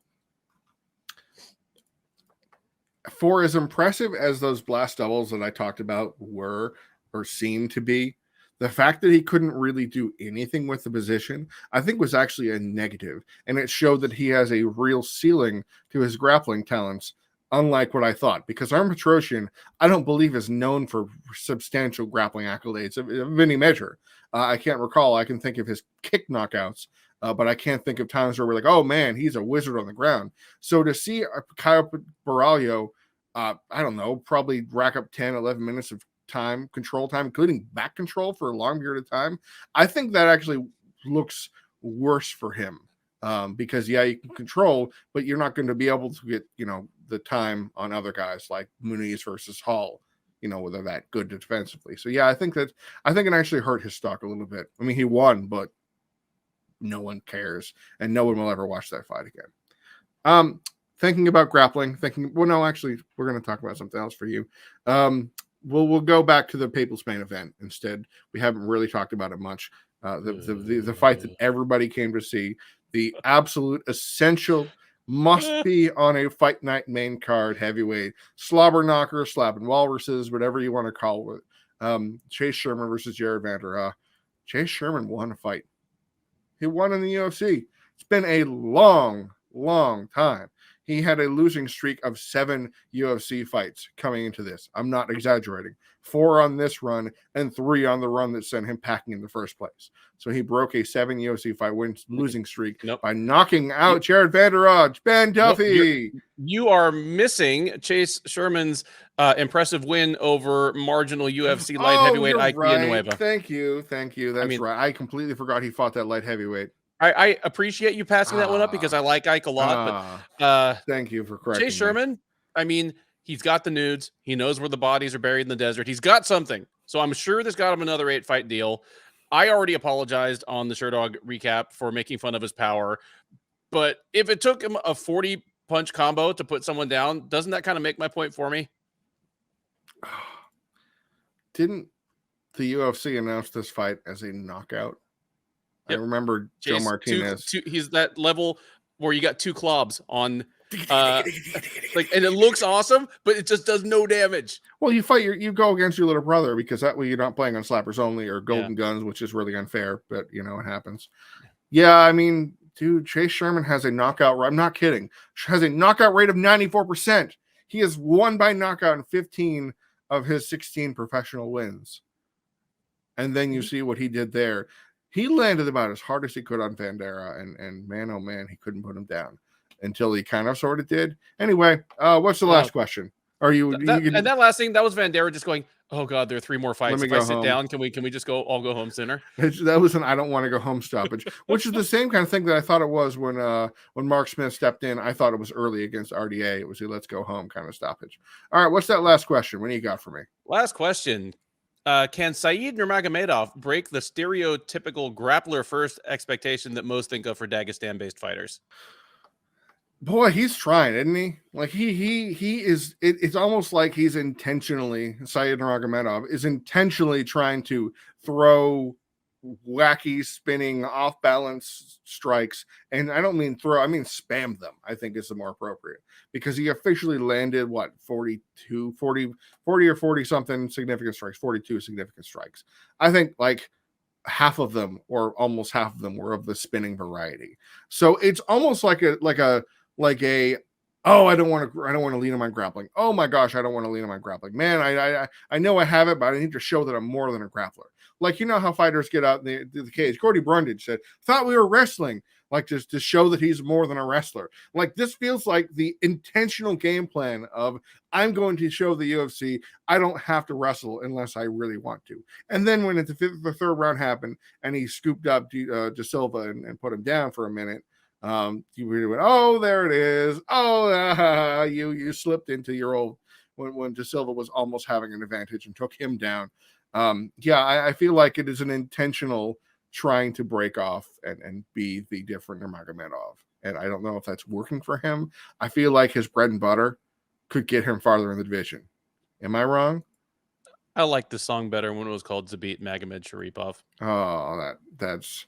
For as impressive as those blast doubles that I talked about were or seemed to be, the fact that he couldn't really do anything with the position, I think was actually a negative. And it showed that he has a real ceiling to his grappling talents, unlike what I thought. Because Armen Petrosyan, I don't believe, is known for substantial grappling accolades of any measure. I can't recall. I can think of his kick knockouts, but I can't think of times where we're like, oh man, he's a wizard on the ground. So to see Caio Borralho, I don't know, probably rack up 10, 11 minutes of control time, including back control for a long period of time, I think that actually looks worse for him because you can control, but you're not going to be able to get the time on other guys like Muniz versus Hall, whether that good defensively. So I think it actually hurt his stock a little bit. I mean, he won, but no one cares, and no one will ever watch that fight again. Thinking about grappling, we're going to talk about something else for you. We'll go back to the People's Main Event instead. We haven't really talked about it much. The fight that everybody came to see, the absolute essential, must be on a fight night main card heavyweight, slobber knocker, slapping walruses, whatever you want to call it. Chase Sherman versus Jared Vanderaa. Chase Sherman won a fight. He won in the UFC. It's been a long, long time. He had a losing streak of 7 UFC fights coming into this. I'm not exaggerating. 4 on this run and 3 on the run that sent him packing in the first place. So he broke a 7 UFC fight losing streak by knocking out Jared Vanderaa, Ben Duffy. You are missing Chase Sherman's impressive win over marginal UFC light heavyweight Ike Villanueva. Thank you. That's right. I completely forgot he fought that light heavyweight. I appreciate you passing that one up because I like Ike a lot. But thank you for correcting Chase Sherman. I mean, he's got the nudes. He knows where the bodies are buried in the desert. He's got something. So I'm sure this got him another 8-fight deal. I already apologized on the Sherdog recap for making fun of his power. But if it took him a 40 punch combo to put someone down, doesn't that kind of make my point for me? Didn't the UFC announce this fight as a knockout? Yep. I remember Joe Martinez. He's that level where you got 2 clubs on, like, and it looks awesome, but it just does no damage. Well, you you go against your little brother because that way you're not playing on slappers only or golden guns, which is really unfair, but you know, it happens. Yeah, I mean, dude, Chase Sherman has a knockout. I'm not kidding. Has a knockout rate of 94%. He has won by knockout in 15 of his 16 professional wins. And then you see what he did there. He landed about as hard as he could on Vanderaa, and man, oh man, he couldn't put him down until he kind of sort of did. Anyway, what's the last question? Are you, and that last thing, that was Vanderaa just going, oh God, there are 3 more fights. If I sit down, can we just go all go home sooner? That was an I don't want to go home stoppage, which is the same kind of thing that I thought it was when Mark Smith stepped in. I thought it was early against RDA. It was a let's go home kind of stoppage. All right, what's that last question? What do you got for me? Last question. Can Said Nurmagomedov break the stereotypical grappler first expectation that most think of for Dagestan-based fighters? Boy, he's trying, isn't he? Like he is. It's almost like he's intentionally, Said Nurmagomedov is intentionally trying to throw wacky, spinning, off balance strikes, and I don't mean throw. I mean spam them. I think is the more appropriate because he officially landed what 40 or 40 something significant strikes, 42 significant strikes. I think like half of them or almost half of them were of the spinning variety. So it's almost like a oh, I don't want to lean on my grappling. Oh my gosh, I don't want to lean on my grappling. Man, I know I have it, but I need to show that I'm more than a grappler. Like, you know how fighters get out in the cage. Gordy Brundage said, thought we were wrestling, like just to show that he's more than a wrestler. Like, this feels like the intentional game plan of I'm going to show the UFC I don't have to wrestle unless I really want to. And then when the third round happened and he scooped up De Silva and put him down for a minute, you really went, oh, there it is. Oh, you slipped into your old when De Silva was almost having an advantage and took him down. I feel like it is an intentional trying to break off and be the different Nurmagomedov. And I don't know if that's working for him. I feel like his bread and butter could get him farther in the division. Am I wrong? I like the song better when it was called Zabit Magomed Sharipov. Oh, that's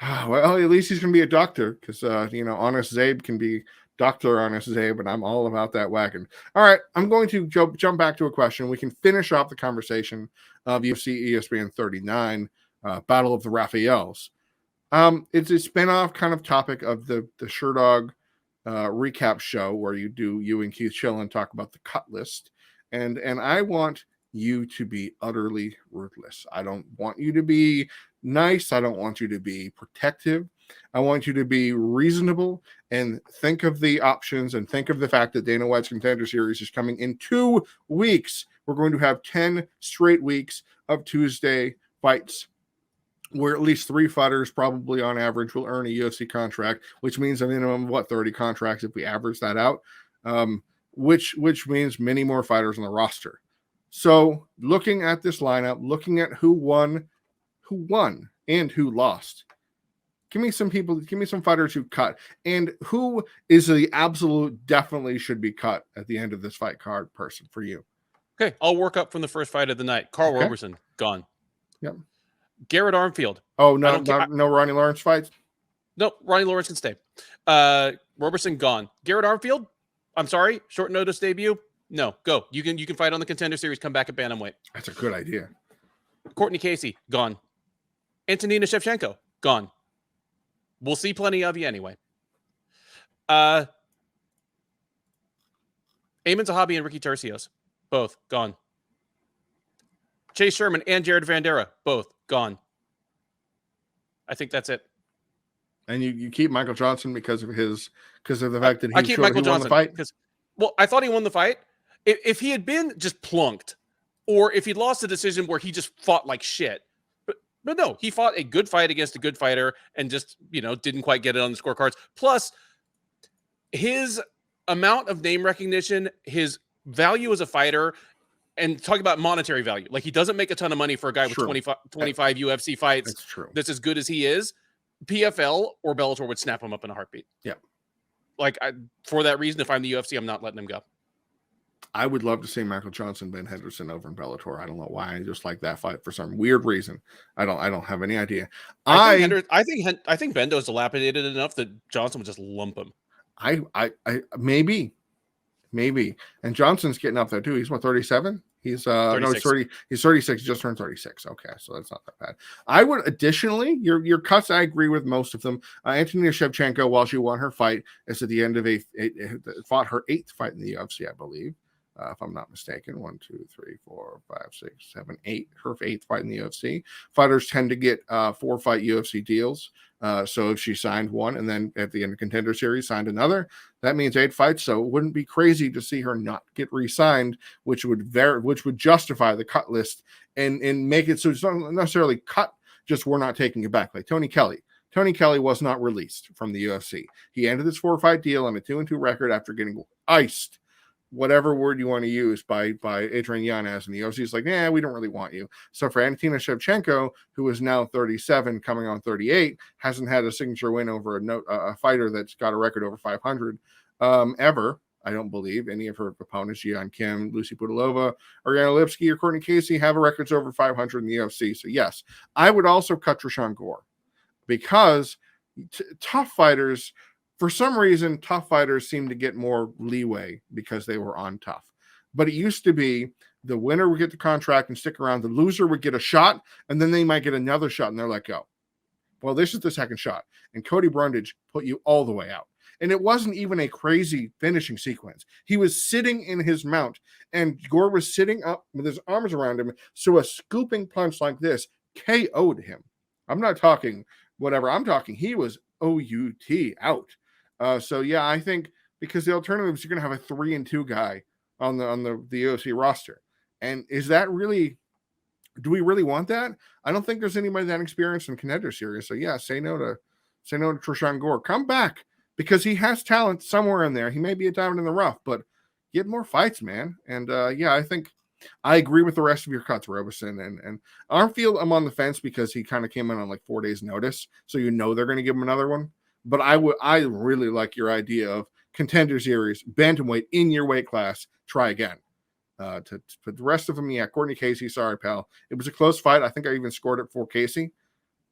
well, at least he's going to be a doctor because, Honest Zabe can be Dr. Honest Zabe, and I'm all about that wagon. All right, I'm going to jump back to a question. We can finish off the conversation of UFC ESPN 39, Battle of the Rafaels. It's a spinoff kind of topic of the Sherdog recap show where you and Keith Chillen talk about the cut list. And I want you to be utterly ruthless. I don't want you to be nice. I don't want you to be protective. I want you to be reasonable and think of the options and think of the fact that Dana White's Contender Series is coming in 2 weeks. We're going to have 10 straight weeks of Tuesday fights where at least 3 fighters probably on average will earn a UFC contract, which means a minimum of 30 contracts if we average that out, which means many more fighters on the roster. So looking at this lineup, looking at who won and who lost, give me some fighters who cut and who is the absolute definitely should be cut at the end of this fight card person for you. Okay, I'll work up from the first fight of the night. Carl Roberson, gone. Yep. Garrett Armfield. Oh, no Ronnie Lawrence fights? No, Ronnie Lawrence can stay. Roberson, gone. Garrett Armfield, I'm sorry, short notice debut. No, go. You can fight on the Contender Series, come back at bantamweight. That's a good idea. Courtney Casey, gone. Antonina Shevchenko, gone. We'll see plenty of you anyway. Eamon Zahabi and Ricky Tercios, both gone. Chase Sherman and Jared Vanderaa, both gone. I think that's it. And you keep Michael Johnson because of the fact that I keep Michael Johnson won the fight? because, well, I thought he won the fight. If he had been just plunked, or if he'd lost a decision where he just fought like shit, but no, he fought a good fight against a good fighter and just, didn't quite get it on the scorecards. Plus, his amount of name recognition, his value as a fighter, and talk about monetary value. Like, he doesn't make a ton of money for a guy with 25 UFC fights. That's true. That's as good as he is. PFL or Bellator would snap him up in a heartbeat. Yeah. Like, for that reason, if I'm the UFC, I'm not letting him go. I would love to see Michael Johnson, Ben Henderson over in Bellator. I don't know why. I just like that fight for some weird reason. I don't have any idea. I think Bendo's dilapidated enough that Johnson would just lump him. I maybe. And Johnson's getting up there too. He's what, 37? He's 36. No, he's 30. He's 36. He just turned 36. Okay, so that's not that bad. I would additionally, your cuts, I agree with most of them. Antonina Shevchenko, while she won her fight, is at the end of fought her 8th fight in the UFC, I believe. If I'm not mistaken, 1, 2, 3, 4, 5, 6, 7, 8. Her 8th fight in the UFC. Fighters tend to get 4-fight UFC deals. So if she signed one and then at the end of Contender Series signed another, that means 8 fights. So it wouldn't be crazy to see her not get re-signed, which would justify the cut list and make it so it's not necessarily cut. Just we're not taking it back. Like Tony Kelly. Tony Kelly was not released from the UFC. He ended his 4-fight deal on a 2-2 record after getting iced, whatever word you want to use, by Adrian Yanez, and the UFC is like, we don't really want you. So for Antonina Shevchenko, who is now 37, coming on 38, hasn't had a signature win over a fighter that's got a record over 500 ever. I don't believe any of her opponents, Jian Kim, Lucy Budilova, Ariana Lipsky, or Courtney Casey, have records over 500 in the UFC. So yes, I would also cut Trishon Gore, because tough fighters, for some reason, tough fighters seem to get more leeway because they were on tough. But it used to be the winner would get the contract and stick around. The loser would get a shot, and then they might get another shot, and they're let go. Well, this is the second shot. And Cody Brundage put you all the way out. And it wasn't even a crazy finishing sequence. He was sitting in his mount, and Gore was sitting up with his arms around him. So a scooping punch like this KO'd him. I'm not talking whatever. I'm talking he was OUT out. So yeah, I think because the alternative is you're going to have a 3-2 guy on the UFC roster, and is that really? Do we really want that? I don't think there's anybody that experienced in Contender Series. So yeah, say no to Trishon Gore. Come back, because he has talent somewhere in there. He may be a diamond in the rough, but get more fights, man. And yeah, I think I agree with the rest of your cuts, Robeson and Armfield. I'm on the fence because he kind of came in on like 4 days notice, so they're going to give him another one. But I really like your idea of Contender Series, bantamweight in your weight class. Try again. But the rest of them, yeah, Courtney Casey, sorry, pal. It was a close fight. I think I even scored it for Casey.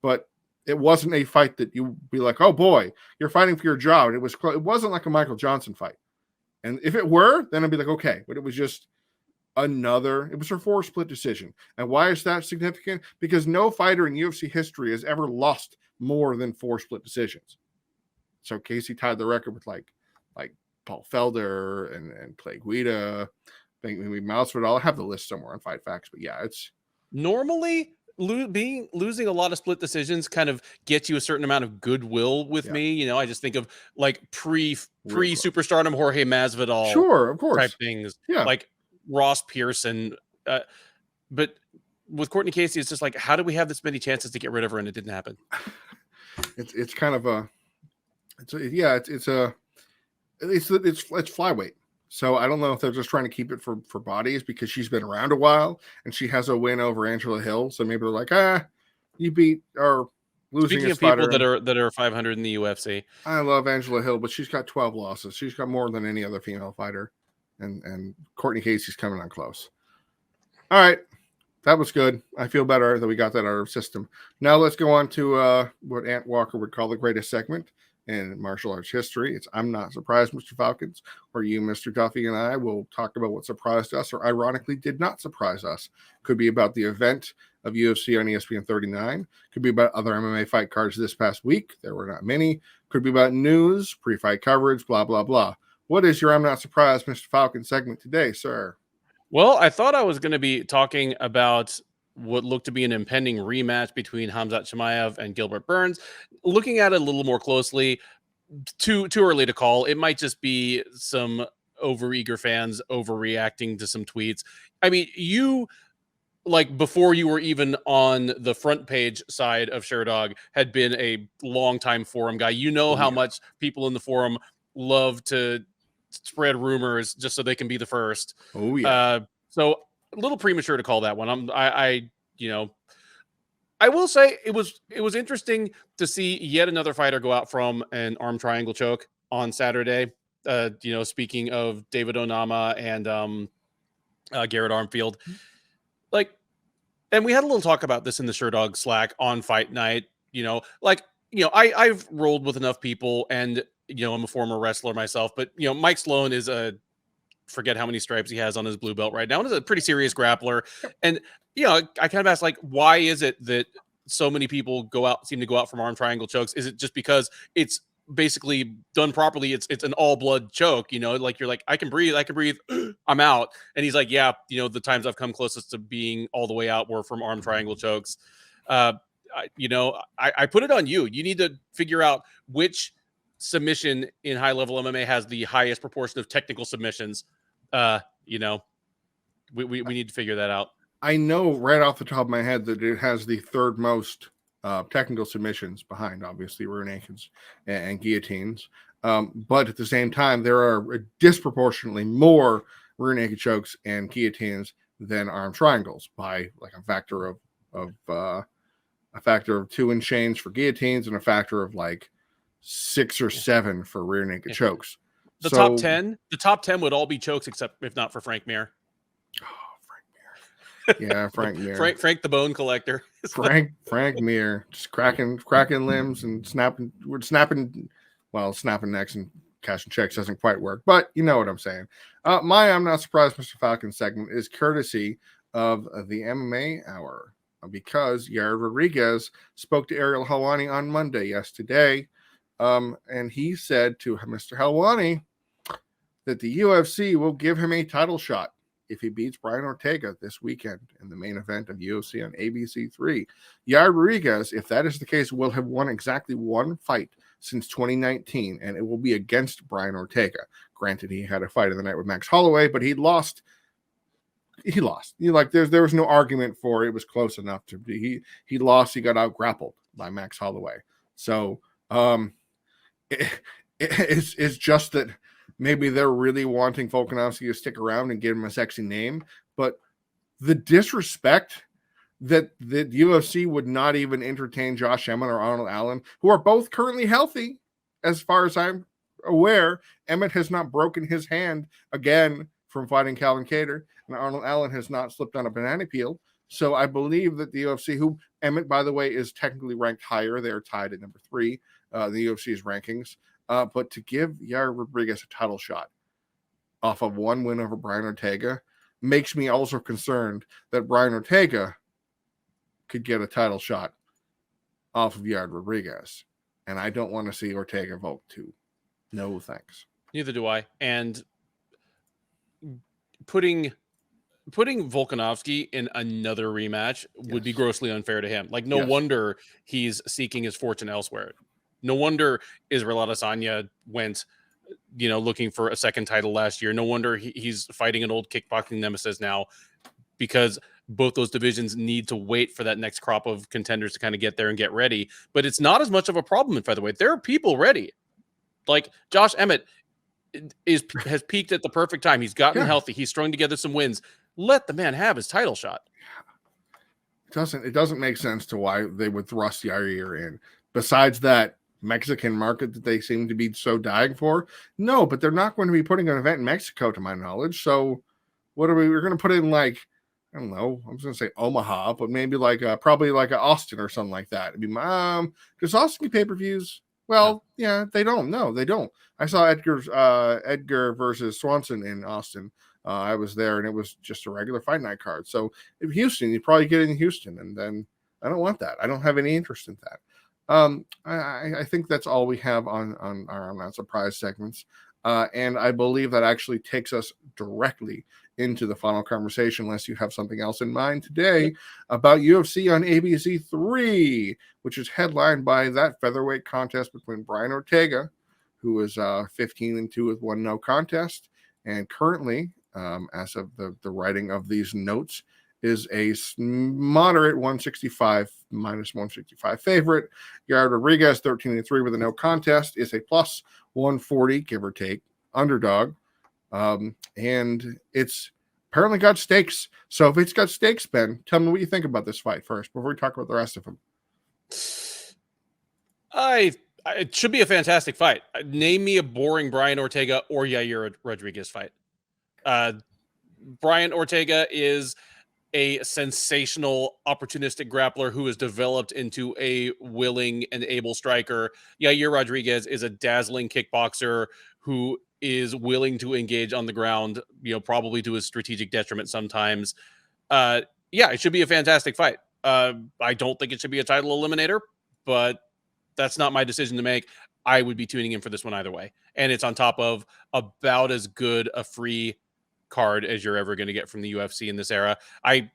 But it wasn't a fight that you be like, oh boy, you're fighting for your job. And it was close. It wasn't like a Michael Johnson fight. And if it were, then I'd be like, okay. But it was just it was her 4 split decision. And why is that significant? Because no fighter in UFC history has ever lost more than 4 split decisions. So Casey tied the record with like Paul Felder and Clay Guida, maybe Mouseford. I'll have the list somewhere on Fight Facts, but yeah, it's normally losing a lot of split decisions kind of gets you a certain amount of goodwill with me. You know, I just think of like pre superstardom Jorge Masvidal, sure, of course, type things, yeah, like Ross Pearson. But with Courtney Casey, it's just like, how do we have this many chances to get rid of her and it didn't happen? It's kind of a. It's flyweight. So I don't know if they're just trying to keep it for bodies because she's been around a while and she has a win over Angela Hill. So maybe they're like, you beat our losing. Speaking of people that are 500 in the UFC, I love Angela Hill, but she's got 12 losses. She's got more than any other female fighter, and Courtney Casey's coming on close. All right. That was good. I feel better that we got that out of our system. Now let's go on to what Ant Walker would call the greatest segment in martial arts history. It's I'm Not Surprised, Mr. Falcons, where you, Mr. Duffy, and I will talk about what surprised us or ironically did not surprise us. Could be about the event of UFC on ESPN 39. Could be about other MMA fight cards this past week. There were not many. Could be about news, pre-fight coverage, blah, blah, blah. What is your I'm Not Surprised, Mr. Falcon segment today, sir? Well, I thought I was going to be talking about what looked to be an impending rematch between Khamzat Chimaev and Gilbert Burns. Looking at it a little more closely, too early to call. It might just be some overeager fans overreacting to some tweets. I mean, you, like, before you were even on the front page side of Sherdog, had been a longtime forum guy. You know how much people in the forum love to spread rumors just so they can be the first. Oh yeah. So a little premature to call that one. I I will say it was interesting to see yet another fighter go out from an arm triangle choke on Saturday. Speaking of David Onama and Garrett Armfield, like, and we had a little talk about this in the Sherdog Slack on fight night. I've rolled with enough people, and I'm a former wrestler myself, but Mike Sloan is forget how many stripes he has on his blue belt right now, and is a pretty serious grappler. And I kind of asked, like, why is it that so many people seem to go out from arm triangle chokes? Is it just because it's basically done properly? It's an all blood choke, like you're like, I can breathe, I'm out. And he's like, yeah, the times I've come closest to being all the way out were from arm triangle chokes. I put it on you. You need to figure out which submission in high level MMA has the highest proportion of technical submissions. We need to figure that out. I know right off the top of my head that it has the third most technical submissions behind, obviously, rear nakeds and guillotines. But at the same time, there are disproportionately more rear naked chokes and guillotines than arm triangles by like a factor of 2 and change for guillotines and a factor of like 6 or 7 for rear naked chokes. The top 10 would all be chokes, except if not for Frank Mir. Yeah, Frank Mir. Frank the Bone Collector. Frank Mir, just cracking limbs and snapping necks and cashing checks doesn't quite work, but you know what I'm saying. My I'm not surprised Mr. Falcon segment is courtesy of the MMA Hour, because Yair Rodriguez spoke to Ariel Helwani on Monday, yesterday, and he said to Mr. Helwani that the UFC will give him a title shot if he beats Brian Ortega this weekend in the main event of UFC on ABC3. Yair Rodriguez, if that is the case, will have won exactly one fight since 2019, and it will be against Brian Ortega. Granted, he had a fight in the night with Max Holloway, but he lost. He lost. There was no argument for it. It was close enough to be. He lost. He got out grappled by Max Holloway. So it's just that maybe they're really wanting Volkanovski to stick around and give him a sexy name, but the disrespect that the UFC would not even entertain Josh Emmett or Arnold Allen, who are both currently healthy, as far as I'm aware. Emmett has not broken his hand again from fighting Calvin Kattar, and Arnold Allen has not slipped on a banana peel. So I believe that the UFC, who Emmett, by the way, is technically ranked higher, they're tied at number 3, the UFC's rankings. But to give Yair Rodriguez a title shot off of one win over Brian Ortega makes me also concerned that Brian Ortega could get a title shot off of Yair Rodriguez. And I don't want to see Ortega vote too. No thanks. Neither do I. And putting Volkanovski in another rematch would be grossly unfair to him. Like, no wonder he's seeking his fortune elsewhere. No wonder Israel Adesanya went, looking for a second title last year. No wonder he's fighting an old kickboxing nemesis now, because both those divisions need to wait for that next crop of contenders to kind of get there and get ready. But it's not as much of a problem in featherweight. There are people ready. Like Josh Emmett has peaked at the perfect time. He's gotten healthy. He's strung together some wins. Let the man have his title shot. It doesn't make sense to why they would thrust Yair in. Besides that Mexican market that they seem to be so dying for. No, but they're not going to be putting an event in Mexico, to my knowledge. So what are we're going to put in, like, I don't know, I was going to say Omaha, but maybe probably like a Austin or something like that. It'd be, does Austin get pay-per-views? Well, yeah, they don't. No, they don't. I saw Edgar versus Swanson in Austin. I was there, and it was just a regular fight night card. So if Houston, you'd probably get in Houston, and then I don't want that. I don't have any interest in that. I think that's all we have on our not surprise segments. And I believe that actually takes us directly into the final conversation, unless you have something else in mind today about UFC on ABC 3, which is headlined by that featherweight contest between Brian Ortega, who is 15-2 with 1 no contest, and currently, as of the writing of these notes, is a moderate 165 minus 165 favorite. Yair Rodriguez, 13-3 with a no contest, is a plus 140, give or take, underdog. And it's apparently got stakes. So if it's got stakes, Ben, tell me what you think about this fight first before we talk about the rest of them. It should be a fantastic fight. Name me a boring Brian Ortega or Yair Rodriguez fight. Brian Ortega is a sensational, opportunistic grappler who has developed into a willing and able striker. Yair Rodriguez is a dazzling kickboxer who is willing to engage on the ground, probably to his strategic detriment sometimes. Yeah, it should be a fantastic fight. I don't think it should be a title eliminator, but that's not my decision to make. I would be tuning in for this one either way. And it's on top of about as good a free card as you're ever going to get from the UFC in this era. I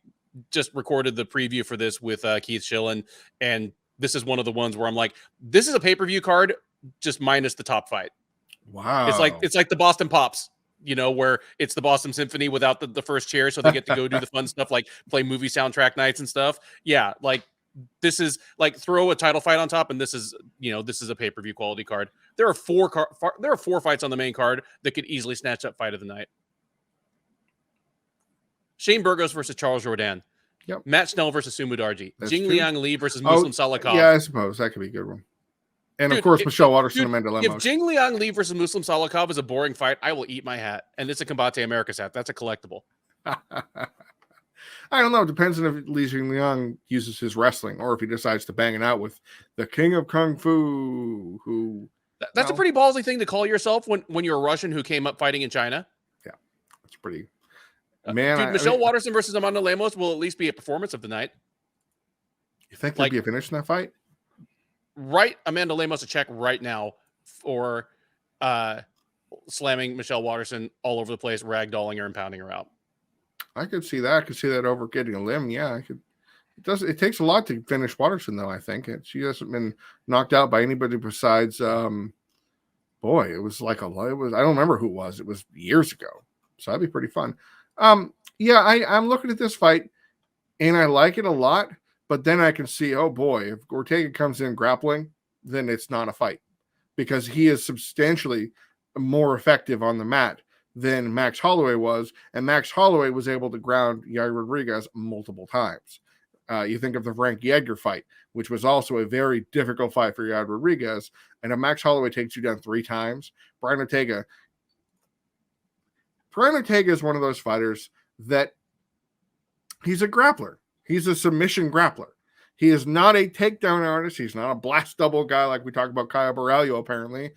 just recorded the preview for this with Keith Schillen, and this is one of the ones where I'm like, this is a pay-per-view card, just minus the top fight. Wow. It's like the Boston Pops, where it's the Boston Symphony without the first chair, so they get to go do the fun stuff like play movie soundtrack nights and stuff. Yeah, like this is like throw a title fight on top, and this is a pay-per-view quality card. There are four fights on the main card that could easily snatch up fight of the night. Shane Burgos versus Charles Jourdain. Yep. Matt Snell versus Sumu Darji. That's Jing true. Liang Li versus Muslim Salikov. Yeah, I suppose that could be a good one. And of course, Michelle Waterson, Amanda Lemos. If Jing Liang Li versus Muslim Salikov is a boring fight, I will eat my hat. And it's a Combate Americas hat. That's a collectible. I don't know. It depends on if Li Jingliang uses his wrestling or if he decides to bang it out with the king of Kung Fu, who... That's a pretty ballsy thing to call yourself when you're a Russian who came up fighting in China. Yeah, that's pretty... Man, Michelle Waterson versus Amanda Lemos will at least be a performance of the night. You think there'd be a finish in that fight? Write Amanda Lemos a check right now for slamming Michelle Waterson all over the place, ragdolling her and pounding her out. I could see that. I could see that over getting a limb. Yeah, I could. It takes a lot to finish Waterson, though. I think she hasn't been knocked out by anybody besides. Boy, it was like I don't remember who it was. It was years ago, so that'd be pretty fun. Yeah, I'm looking at this fight and I like it a lot, but then I can see, oh boy, if Ortega comes in grappling, then it's not a fight because he is substantially more effective on the mat than Max Holloway was, and Max Holloway was able to ground Yair Rodriguez multiple times. You think of the Frankie Edgar fight, which was also a very difficult fight for Yair Rodriguez, and if Max Holloway takes you down 3 times, Brian Ortega is one of those fighters that he's a grappler. He's a submission grappler. He is not a takedown artist. He's not a blast double guy like we talked about Caio Borralho, apparently.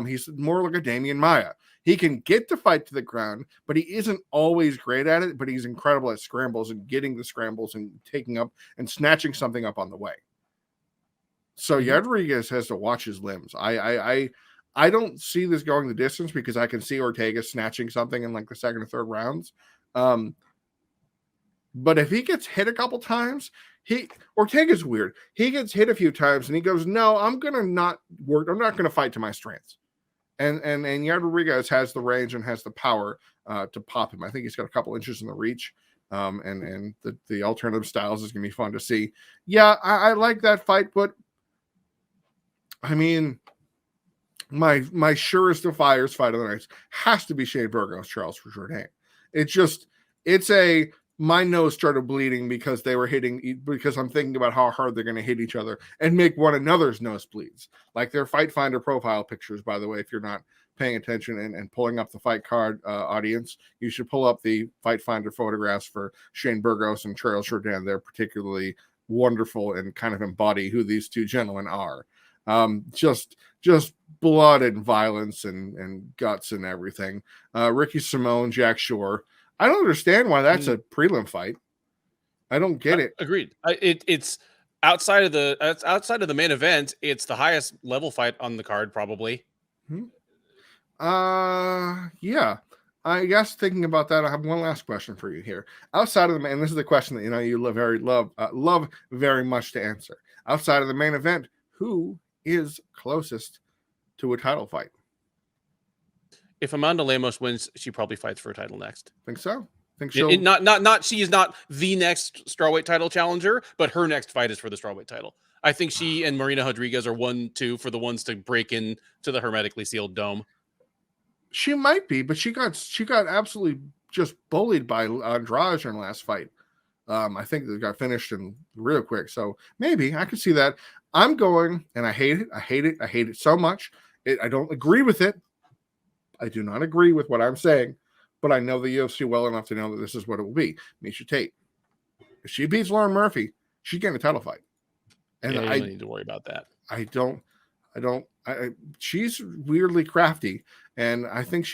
He's more like a Damian Maia. He can get the fight to the ground, but he isn't always great at it, but he's incredible at scrambles and getting the scrambles and taking up and snatching something up on the way. So Yair Rodriguez has to watch his limbs. I don't see this going the distance because I can see Ortega snatching something in like the second or third rounds. But if he gets hit a couple times, Ortega's weird. He gets hit a few times and he goes, no, I'm not going to fight to my strengths. And Yair Rodriguez has the range and has the power to pop him. I think he's got a couple inches in the reach. And the alternative styles is going to be fun to see. Yeah, I like that fight, but I mean, my surest of fires fight of the night has to be Shane Burgos, Charles Jourdain. My nose started bleeding because I'm thinking about how hard they're going to hit each other and make one another's nose bleeds. Like their Fight Finder profile pictures, by the way, if you're not paying attention and pulling up the fight card audience, you should pull up the Fight Finder photographs for Shane Burgos and Charles Jourdain. They're particularly wonderful and kind of embody who these two gentlemen are. Just blood and violence and guts and everything. Ricky Simone, Jack Shore. I don't understand why that's a prelim fight. I don't get it. Agreed. It's outside of the main event. It's the highest level fight on the card, probably. Yeah. I guess thinking about that, I have one last question for you here. Outside of the main, and this is the question that you love very much to answer. Outside of the main event, who is closest to a title fight? If Amanda Lemos wins, she probably fights for a title next. Think so? Think she'll not she is not the next strawweight title challenger, but her next fight is for the strawweight title. I think she and Marina Rodriguez are 1-2 for the ones to break into the hermetically sealed dome. She might be, but she got absolutely just bullied by Andrade in the last fight. I think they got finished in real quick. So maybe I could see that. I'm going, and I hate it. I hate it. I hate it so much. I don't agree with it. I do not agree with what I'm saying, but I know the UFC well enough to know that this is what it will be. Miesha Tate. If she beats Lauren Murphy, she's getting a title fight. And yeah, I don't need to worry about that. She's weirdly crafty. And I think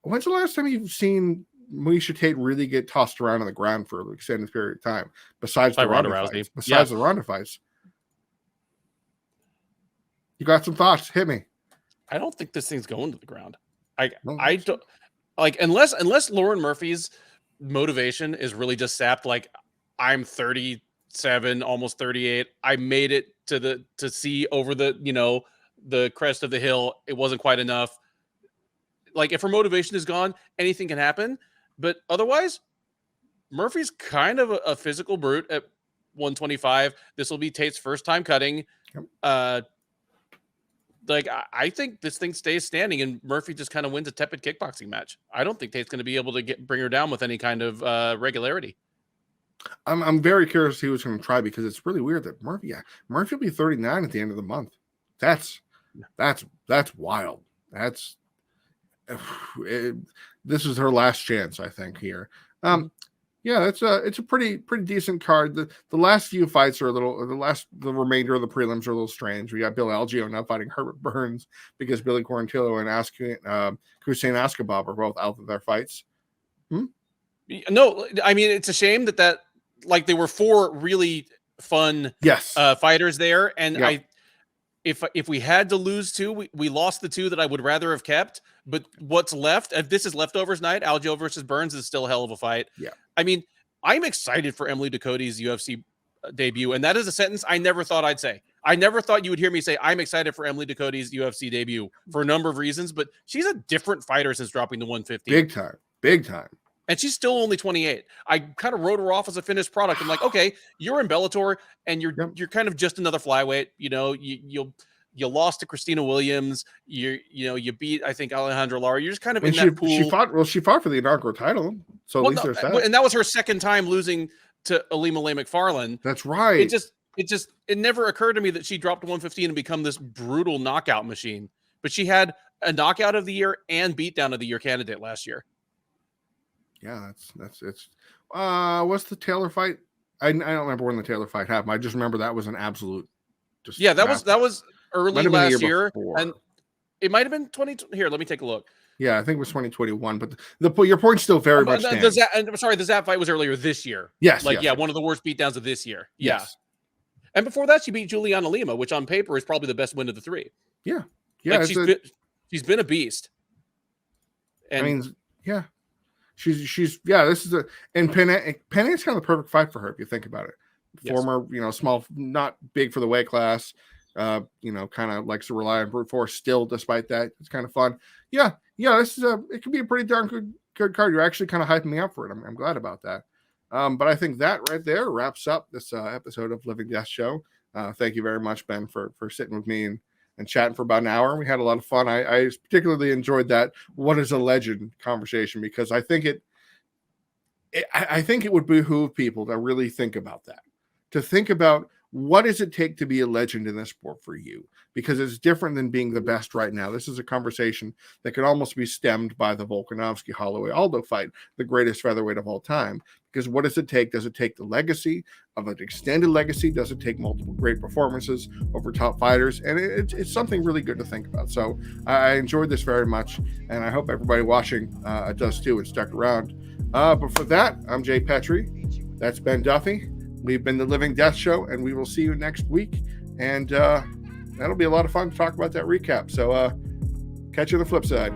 when's the last time you've seen Miesha Tate really get tossed around on the ground for an extended period of time? Besides the Ronda fights. The Ronda fights. You got some thoughts? Hit me. I don't think this thing's going to the ground. I don't like unless Lauren Murphy's motivation is really just sapped. Like, I'm 37, almost 38. I made it to see over the crest of the hill. It wasn't quite enough. Like, if her motivation is gone, anything can happen. But otherwise, Murphy's kind of a physical brute at 125. This will be Tate's first time cutting. Like, I think this thing stays standing and Murphy just kind of wins a tepid kickboxing match. I don't think Tate's going to be able to bring her down with any kind of regularity. I'm very curious to see who's going to try, because it's really weird that Murphy will be 39 at the end of the month. That's wild. This is her last chance, I think, here. Yeah, it's a pretty decent card. The last few fights are the remainder of the prelims are a little strange. We got Bill Algeo now fighting Herbert Burns because Billy Quarantillo and Hussein Askabab are both out of their fights. No, I mean, it's a shame that like, there were 4 really fun fighters there, and yep. If we had to lose 2, we lost the 2 that I would rather have kept. But what's left, if this is leftovers night, Algeo versus Burns is still a hell of a fight. Yeah. I mean, I'm excited for Emily Ducote's UFC debut. And that is a sentence I never thought I'd say. I never thought you would hear me say, I'm excited for Emily Ducote's UFC debut for a number of reasons, but she's a different fighter since dropping to 150. Big time. And she's still only 28. I kind of wrote her off as a finished product. I'm like, okay, you're in Bellator and you're kind of just another flyweight. You lost to Christina Williams. You beat, I think, Alejandra Lara. You're just kind of in that pool. She fought for the inaugural title. So at least there's that. And that was her second time losing to Alima Lay McFarlane. That's right. It never occurred to me that she dropped to 115 and become this brutal knockout machine. But she had a knockout of the year and beatdown of the year candidate last year. Yeah, it's what's the Taylor fight? I don't remember when the Taylor fight happened. I just remember that was an absolute that was early last year, before. And it might have been 20. Here, let me take a look. Yeah, I think it was 2021. But your point still very much stands. I'm sorry, the Zap fight was earlier this year. Yes, one of the worst beatdowns of this year. Yeah, yes. And before that, she beat Juliana Lima, which on paper is probably the best win of the 3. Yeah. Like, she's been a beast. And I mean, yeah. She's this is and Penn is kind of the perfect fight for her if you think about it. Former, small, not big for the weight class, kind of likes to rely on brute force still, despite that. It's kind of fun. Yeah, this is it could be a pretty darn good card. You're actually kind of hyping me up for it. I'm glad about that. But I think that right there wraps up this episode of Living Death Show. Thank you very much, Ben, for sitting with me and chatting for about an hour. We had a lot of fun. I particularly enjoyed that "What is a legend" conversation, because I think it would behoove people to really think about that, to think about what does it take to be a legend in this sport for you, because it's different than being the best right now. This is a conversation that could almost be stemmed by the Volkanovski Holloway Aldo fight, the greatest featherweight of all time. Because what does it take? Does it take the legacy of an extended legacy? Does it take multiple great performances over top fighters? And it's something really good to think about. So I enjoyed this very much, and I hope everybody watching does too and stuck around. But for that, I'm Jay Petrie. That's Ben Duffy. We've been the Living Death Show, and we will see you next week. And that'll be a lot of fun to talk about that recap. So catch you on the flip side.